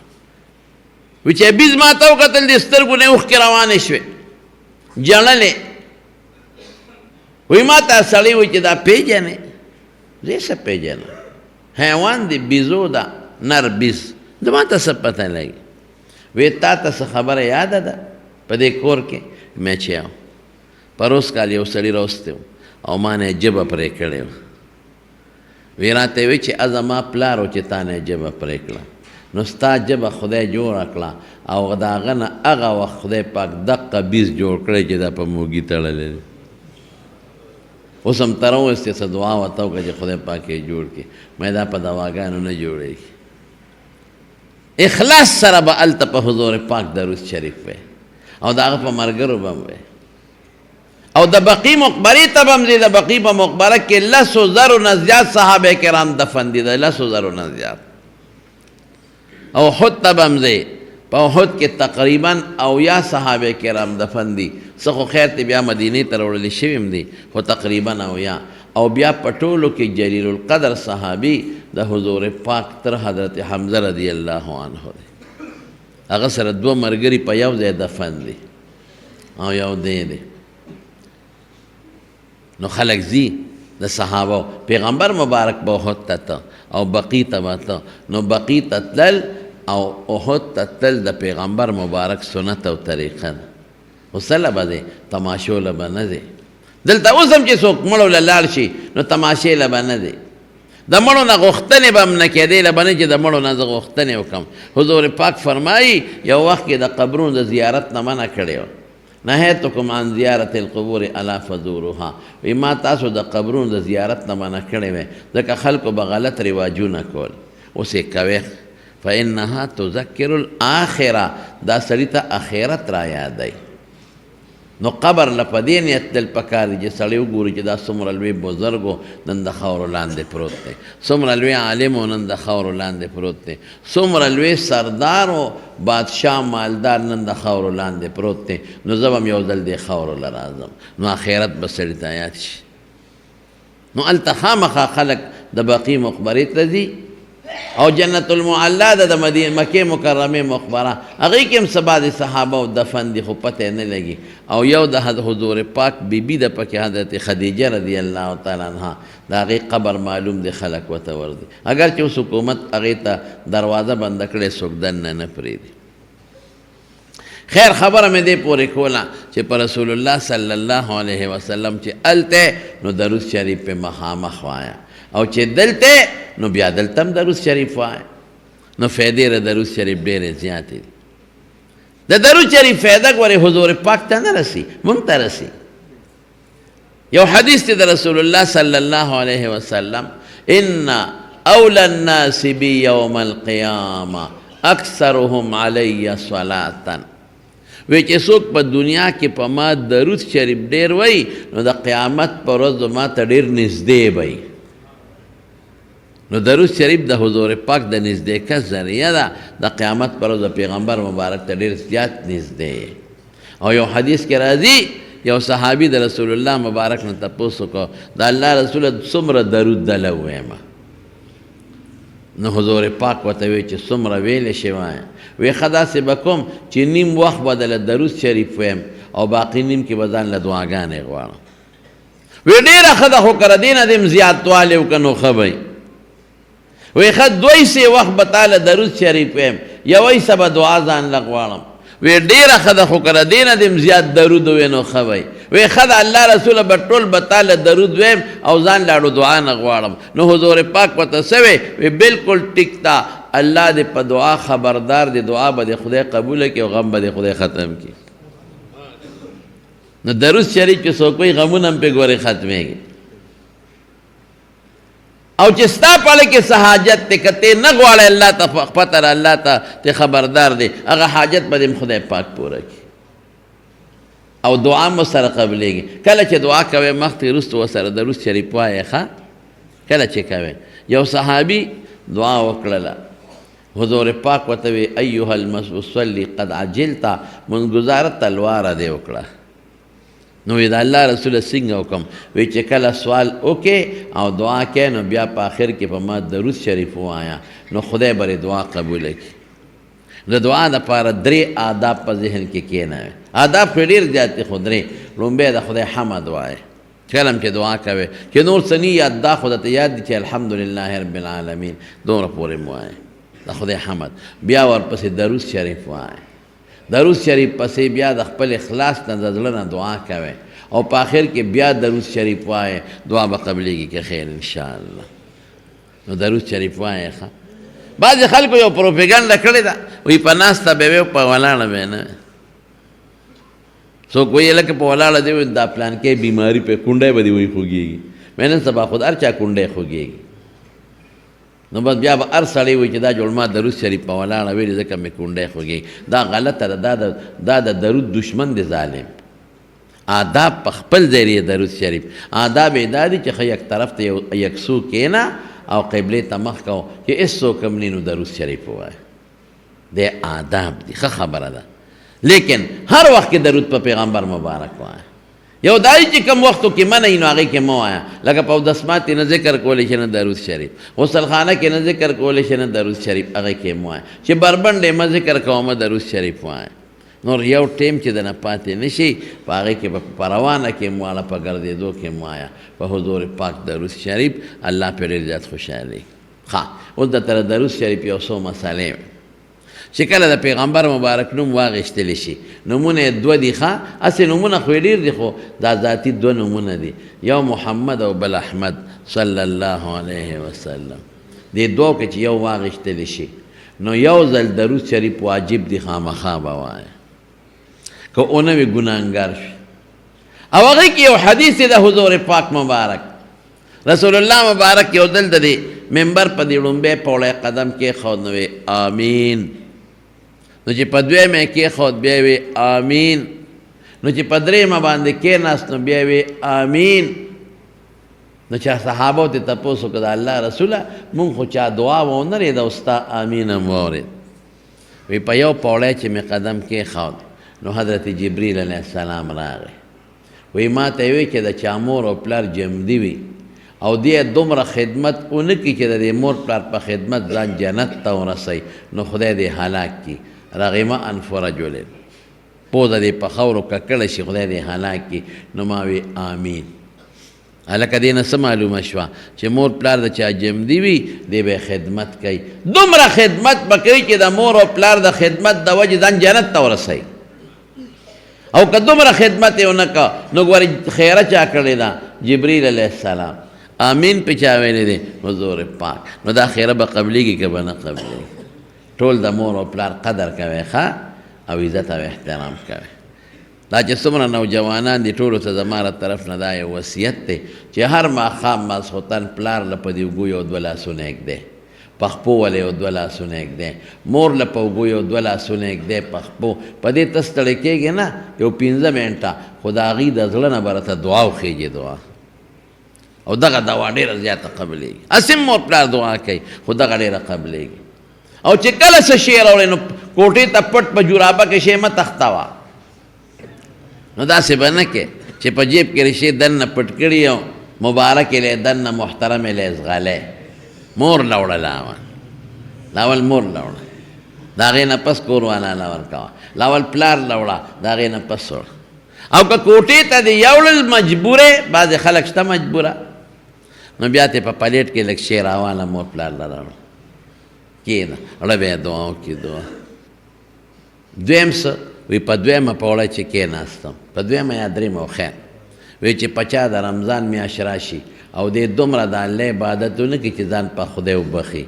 وی چې بیز ما ته وکتل د سترګو نه اوښکې روانې شوې ژړلې وی ما ته سړی وی چې دا پیژنې زه څه پیژنم حیوان دی بیزو ده نر بیز زما ته څه پته لګي وی تا ته څه خبره یاده ده په دې کور کې مې چې پروس کال یو سړي راوستی او ما نه یې ژبه پرې کړې وه وی راته وی چې زما پلار و چې تا نه یې ژبه پرې کړه نو ستا ژبه خدای جوړه کړه او د هغه نه هغه وخت خدای پاک دقه بیز جوړ کړی چې دا په موږي تړلی دی اوس هم ته راوستې څه دعا ورته وکړه چې خدای پاک یې جوړ کړي مې دا په دواګانو نه جوړېږي اخلاص سره به هلته په حضور پاک درود شریف وی او د هغه په ملګرو به هم وی او د بقي مقبرې ته به هم ځي د بقي په مقبره کې 100,000 نه زیات صحابه کرام دفن دي د 100,000 نه زیات او احد ته به هم ځي په احد کې تقریبا 80 صحابه کرام دفن دي څه خو خیر ته بیا مدینې ته راوړلی شوي هم دي خو تقریبا 80 او بیا په ټولو کې جلیل القدر صحابي د حضور پاک تر حضرت حمزه رضی الله عنه دی هغه سره 2 ملګري په یو ځای دفن دي او یو دی نو خلق زی د صحابه پیغمبر مبارک به احد ته ته او بقي ته به ته نو بقي ته تلل او احد ته تلل د پیغمبر مبارک سنت او طریقه ده اوس له به دی تماشو له به نه دی دلته اوس هم چې څوک مړو له لاړ شي نو تماشې له به نه دی د مړو نه غوښتنې به هم نه کېدې له به نه چې د مړو نه زه غوښتنې وکړم حضور پاک فرمایي یو وخت کې د قبرونو د زیارت نه منع کړې وه نهیتکم عن زیارت القبور الا فزوروها وی ما تاسو د قبرونو د زیارت نه منع کړې وې ځکه خلکو به غلط رواجونه کول اوس یې کوې فانها تذکر الاخره دا سړي ته آخرت را یادوي نو قبر له په دې نیت تل پکار دی چې سړی وګوري چې دا څومره لوی بزرګ و نن د خاورو لاندې پروت دی څومره لوی عالم و نن د خاورو لاندې پروت دی څومره لوی سردار و بادشاه مالدار نن د خاورو لاندې پروت دی نو زه به هم یو ځل دې خاورو له راځم نو آخرت به سړي ته یاد شي نو هلته خامخا خلک د بقي مقبرې ته ځي او جنت المعلا ده د مکې مکرمې مقبره هغې کې هم څه بعضې صحابه او دفن دي خو پته نه لګي او یو د حضور پاک بیبي ده پکې حضرت خدیجه رضی الله تعالی عنها د هغې قبر معلوم دی خلک ورته ورځي اگر چې اوس حکومت هغې ته دروازه بنده کړې څوک دننه نه پرېږدي خیر خبره مې دې پورې کوله چې په رسول الله صلی الله علیه وسلم چې هلته نو درود شریف پې مخامخ وایه او چې دلته نو بیا دلته هم درود شریف وایه نو فایدې د درود شریف ډېرې زیاتې دي د درود شریف فایده ګورې حضور پاک ته نه رسي مونږ ته رسي یو حدیث دی د رسول الله صلی الله علیه وسلم ان اولى الناس بي يوم القیامه اکثرهم علی صلاة وی چې څوک په دنیا کې په ما درود شریف ډیر وای نو د قیامت پر ورځ ما ته ډیر نږدې وای. نو درود شریف د حضور پاک د نزدېکت ذریعه ده د قیامت پر ورځ پیغمبر مبارک ته ډیر زیات نږدې. او یو حدیث کې راځي یو صحابي د رسول الله مبارک نه تپوس وکړو د الله رسول څومره درود دله ووایم؟ نو حضور پاک ورته وی چې څومره ویلی شي وایه. وی ښه داسې به کوم چې نیم وخت به دله درود شریف ویم او باقي نیم کې به ځان له دعاګانې غواړم. وی ډېره ښه ده خو که د دې نه دې م زیاتوالی وکړه نو ښه به وی ښه دوی سې وخت به تا له درود شریف ویم یوی څه به دعا ځان له غواړم. وی ډېره ښه ده خو که د دې نه دې م زیات درود ووی نو ښه به وی ښه د الله رسوله به ټول به تا له درود ویم او ځان لاړو دعا نه غواړم. نو حضور پاک ورته څه وی بلکل ټیک ده الله دې په دعا خبردار دې دعا به دې خدای قبوله کړي او غم به دې خدای ختم کړي. نو درود شریف چې څوک وایي غمونه هم پرې ګورې ختمېږي. او چې ستا په اړه کې څه حاجت دی که ته نه غواړې الله ته پته را الله ته خبردار دی هغه حاجت به دې خدای پاک پوره کړي او دعا مو سره قبلېږي. کله چې دعا کوې مخکې وروسته ورسره درود شریف وایې ښه کله چې کوې. یو صحابي دعا وکړله حضور پاک ورته وی ایها المصلی قد عجلت منګزاره تلواره دې وکړه. نو وی د الله رسول څنګه وکم؟ وی چې کله سوال وکې او دعا کې نو بیا په آخر کې په ما درود شریف ووایا نو خدای به دعا قبوله کړي. د دعا دپاره درې آداب په ذهن کې کښېنوي. آداب خو ډېر زیات دي خو درې. لومبی د خدای حمد وایې کله هم چې دعا کوې چې نور څه نه یاد دا خو درته یاد دي چې الحمدلله رب العالمین دومره پورې م وایې د خدای حمد. بیا ورپسې درود شریف وایې. درود شریف پسې بیا د خپل اخلاص نه د زړه نه دعا کوې او په آخر کې بیا درود شریف وایې دعا به قبلېږي که خیر انشاءالله. نو درود شریف وایې ښه. بعضې خلکو یو پروپیګنډه کړې ده وایي په ناسته به وی په ولاړه به نه څوک وایي لکه په ولاړه دی دا پلان کې بیماري په کونډی به دې وایي خوږېږي. مې نن سبا خود هر چا کونډی خوږېږي. نو بس بیا به هر سړی وایي چې دا جوړ ما درود شریف په ولاړه ویلي ځکه مې کونډی خوږېږي. دا غلطه ده. دا د درود دشمن دی ظالم. آداب په خپل ځای دی درود شریف. آداب یې دا دي چې ښه یک طرف ته یکسو کښېنه او قبلې ته مخ کو چې هېڅوک هم نه نو درود شریف ووایه. د آداب دي ښه خبره ده. لیکن هر وخت کې درود په پیغمبر مبارک وایه. یو دای چې کوم وختو کې منع نو هغې کې مه وایه. لکه په اودسمات کې نه ذکر کولی شي نه درود شریف. غسلخانه کې نه ذکر کولی شي نه درود شریف هغې کې مه وایه. چې بربنډې مه ذکر کومه درود شریف وایه. نور یو ټیم چې د نه پاتې نه شي په هغې کې په روانه کې مو واړه په ګرځېدو کې مو وایه په حضور پاک درود شریف. الله پرې ډېر زیات خوشحالي. ښه اوس د تر درود شریف یو څو مسالې چې کله د پیغمبر مبارک نوم واغېستلی شي نومونه یې دوه دي. ښه هسې نومونه خو یې ډېر دي خو دا ذاتي دوه نومونه دي. یو محمد او بل احمد صلی الله علیه وسلم. دې دوو کې چې یو واغېستلی شي نو یو ځل درود شریف واجب دي خامخا به وایه که اونه وي ګناهګار شي. او هغې کې یو حدیث دی د حضور پاک مبارک رسول الله مبارک یو دل د دې ممبر په دې لومبی پوړی قدم کېښود نو وی آمین. نو چې په دویمه کېښود بیا وی آمین. نو چې په درېیمه باندې کېناست نو بیا وی آمین. نو چې صحابو ته تپوس وکړه د الله رسوله مونږ خو چا دعا ونه رېده او ستا آمین هم واورېد. وی په یو پوړی چې مې قدم کېښود نو حضرت جبریل علیه السلام راغی. وی ما ته یې وی چې د چا مور او پلار جمدي وي او دې دومره خدمت ونه کړي چې د دې مور پلار په خدمت ځان جنت ته ورسوي نو خدای دې هلاک کړي. رغم انف رجل پوزه دې په خاورو ککړه شي خدای دې هلاک کړي. نو ما وی آمین. هلکه دې نه څه معلومه شوه چې مور پلار د چا جمدي وي دې به خدمت کوي. دومره خدمت به کوي چې د مور او پلار د خدمت د وجې ځان جنت ته ورسوي. او که دومره خدمت یې ونه کړه نو ګورې خیره چا کړې ده؟ جبریل علیه السلام. آمین په چا ویلی دی؟ حضور پاک. نو دا خیره به قبلېږي که به نه قبلېږي؟ ټول د مور او پلار قدر کوئ ښه او عزت او احترام کوئ. دا چې څومره نوجوانان دي ټولو ته زما له طرف نه دا یو وصیت دی چې هر ماښام ماسخوتن پلار له په دې اوږو یو دوه لاسونه ږدی پخپو ولې یو دوه لاسونه ایږدی مور له په اوږو یو دوه لاسونه ایږدی پخپو په دې ته ستړی کېږې نه یو 15 منټه خو د هغې د زړه نه به راته دعا وخېږي دعا او دغه دوا ډېره زیاته قبلېږي هسې مور پلار دعا کوي خو دغه ډېره قبلېږي او چې کله څه شی راوړې نو کوټې ته پټ په جورابه کې شی مه تختوه نو داسې به نه کې چې په جیب کې رشې دننه پټ کړي او مبارک یې دننه محترم یې زغلی مور له وړه لاول مور له وړه د هغې نه پس کور والا له ورکوه لاول پلار له وړه د هغې نه پس وړه او که کوټې ته دې یوړل مجبوره بعضې خلک شته مجبوره نو بیا ته په پلیټ کې لږ شی راواله مور پلار له راوړه کېنه اړه به یې دعا وکړي دعا دویم څه وی په دویمه پوړه چې کېناستم په دویمه یا دریمه خیر وی چې په چا د رمضان میاشت راشي او دې دومره د الله عبادت ونه کړي چې ځان په خدای وبخي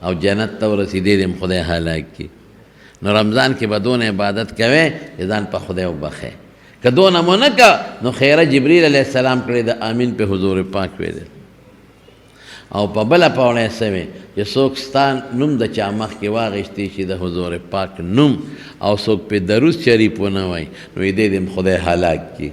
او جنت ته ورسېدی دې خدای هلاک کړي نو رمضان کې به دونه عبادت کوې چې ځان په خدای وبخې که دونه مو نه که نو خیره جبریل علیه السلام کړی د امین په حضور پاک ویلی او په بله پوړه یې څه وی چې څوک ستا نوم د چا مخکې واخیستی چې د حضور پاک نوم او څوک پې درود شریف ونه وایي نو دې دې خدای هلاک کړي